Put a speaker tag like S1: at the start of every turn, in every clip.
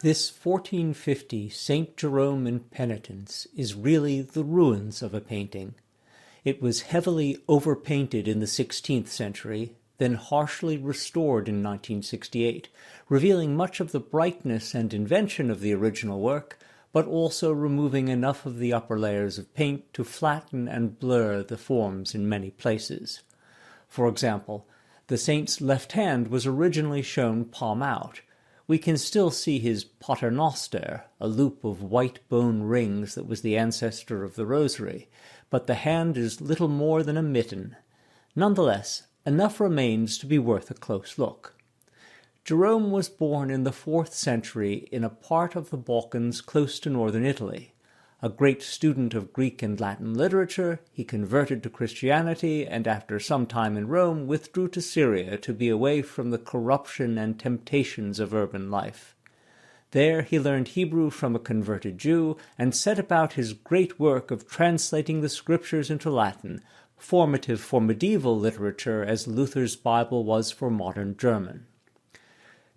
S1: This 1450 St. Jerome in Penitence is really the ruins of a painting. It was heavily overpainted in the 16th century, then harshly restored in 1968, revealing much of the brightness and invention of the original work, but also removing enough of the upper layers of paint to flatten and blur the forms in many places. For example, the saint's left hand was originally shown palm out. We can still see his paternoster, a loop of white bone rings that was the ancestor of the rosary, but the hand is little more than a mitten. Nonetheless, enough remains to be worth a close look. Jerome was born in the 4th century in a part of the Balkans close to northern Italy. A great student of Greek and Latin literature, he converted to Christianity and after some time in Rome withdrew to Syria to be away from the corruption and temptations of urban life. There he learned Hebrew from a converted Jew and set about his great work of translating the scriptures into Latin, formative for medieval literature as Luther's Bible was for modern German.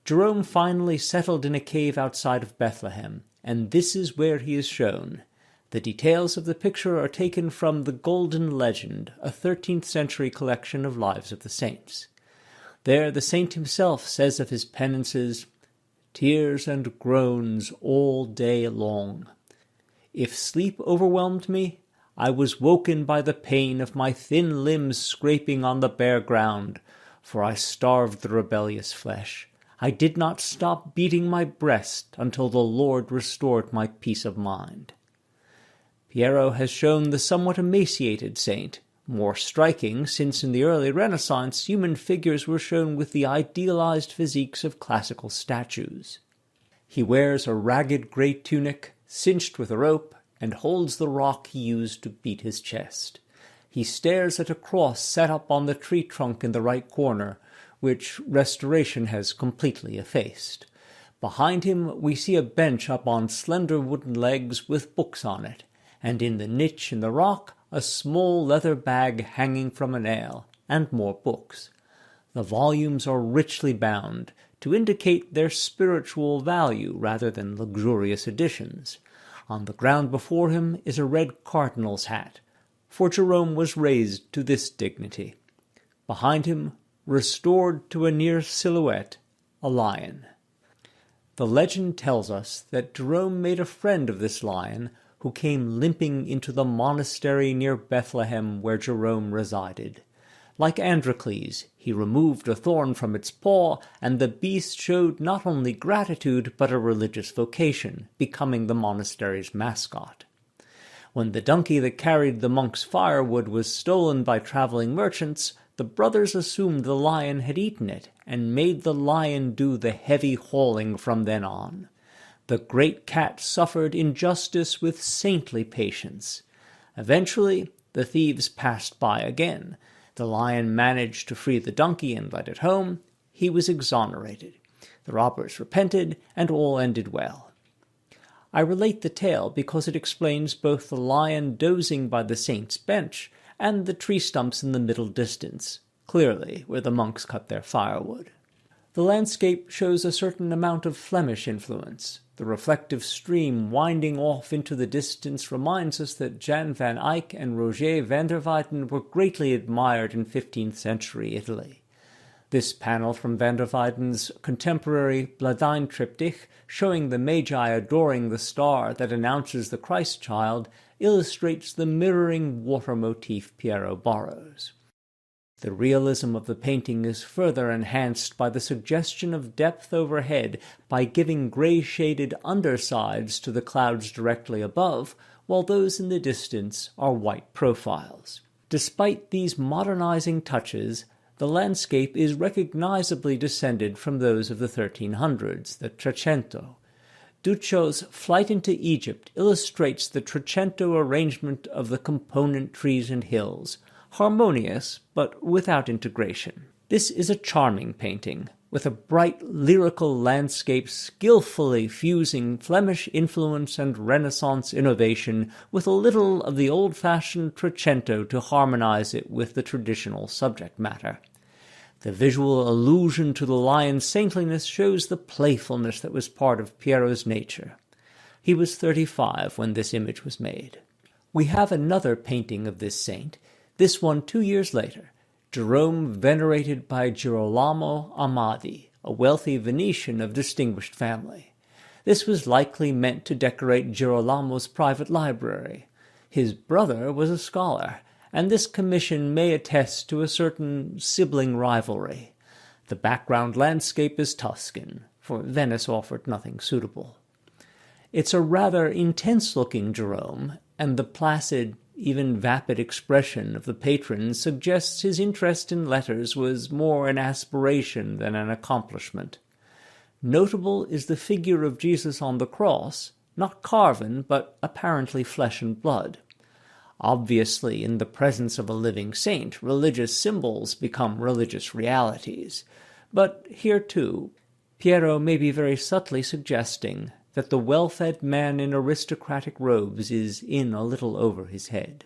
S1: Jerome finally settled in a cave outside of Bethlehem, and this is where he is shown. The details of the picture are taken from The Golden Legend, a 13th century collection of lives of the saints. There the saint himself says of his penances, "Tears and groans all day long. If sleep overwhelmed me, I was woken by the pain of my thin limbs scraping on the bare ground, for I starved the rebellious flesh. I did not stop beating my breast until the Lord restored my peace of mind." Piero has shown the somewhat emaciated saint, more striking since in the early Renaissance human figures were shown with the idealized physiques of classical statues. He wears a ragged grey tunic, cinched with a rope, and holds the rock he used to beat his chest. He stares at a cross set up on the tree trunk in the right corner, which restoration has completely effaced. Behind him we see a bench up on slender wooden legs with books on it, and in the niche in the rock a small leather bag hanging from a nail, and more books. The volumes are richly bound, to indicate their spiritual value rather than luxurious editions. On the ground before him is a red cardinal's hat, for Jerome was raised to this dignity. Behind him, restored to a near silhouette, a lion. The legend tells us that Jerome made a friend of this lion, who came limping into the monastery near Bethlehem where Jerome resided. Like Androcles, he removed a thorn from its paw, and the beast showed not only gratitude but a religious vocation, becoming the monastery's mascot. When the donkey that carried the monk's firewood was stolen by traveling merchants, the brothers assumed the lion had eaten it, and made the lion do the heavy hauling from then on. The great cat suffered injustice with saintly patience. Eventually, the thieves passed by again. The lion managed to free the donkey and led it home. He was exonerated. The robbers repented, and all ended well. I relate the tale because it explains both the lion dozing by the saint's bench and the tree stumps in the middle distance, clearly where the monks cut their firewood. The landscape shows a certain amount of Flemish influence. The reflective stream winding off into the distance reminds us that Jan van Eyck and Roger van der Weyden were greatly admired in 15th century Italy. This panel from van der Weyden's contemporary Bladine triptych, showing the Magi adoring the star that announces the Christ child, illustrates the mirroring water motif Piero borrows. The realism of the painting is further enhanced by the suggestion of depth overhead by giving gray-shaded undersides to the clouds directly above, while those in the distance are white profiles. Despite these modernizing touches, the landscape is recognizably descended from those of the 1300s, the Trecento. Duccio's Flight into Egypt illustrates the Trecento arrangement of the component trees and hills, harmonious, but without integration. This is a charming painting, with a bright lyrical landscape skillfully fusing Flemish influence and Renaissance innovation with a little of the old-fashioned Trecento to harmonize it with the traditional subject matter. The visual allusion to the lion's saintliness shows the playfulness that was part of Piero's nature. He was 35 when this image was made. We have another painting of this saint, this one 2 years later, Jerome venerated by Girolamo Amadi, a wealthy Venetian of distinguished family. This was likely meant to decorate Girolamo's private library. His brother was a scholar, and this commission may attest to a certain sibling rivalry. The background landscape is Tuscan, for Venice offered nothing suitable. It's a rather intense-looking Jerome, and the placid, even vapid expression of the patron suggests his interest in letters was more an aspiration than an accomplishment. Notable is the figure of Jesus on the cross, not carven, but apparently flesh and blood. Obviously, in the presence of a living saint, religious symbols become religious realities. But here, too, Piero may be very subtly suggesting that the well-fed man in aristocratic robes is in a little over his head.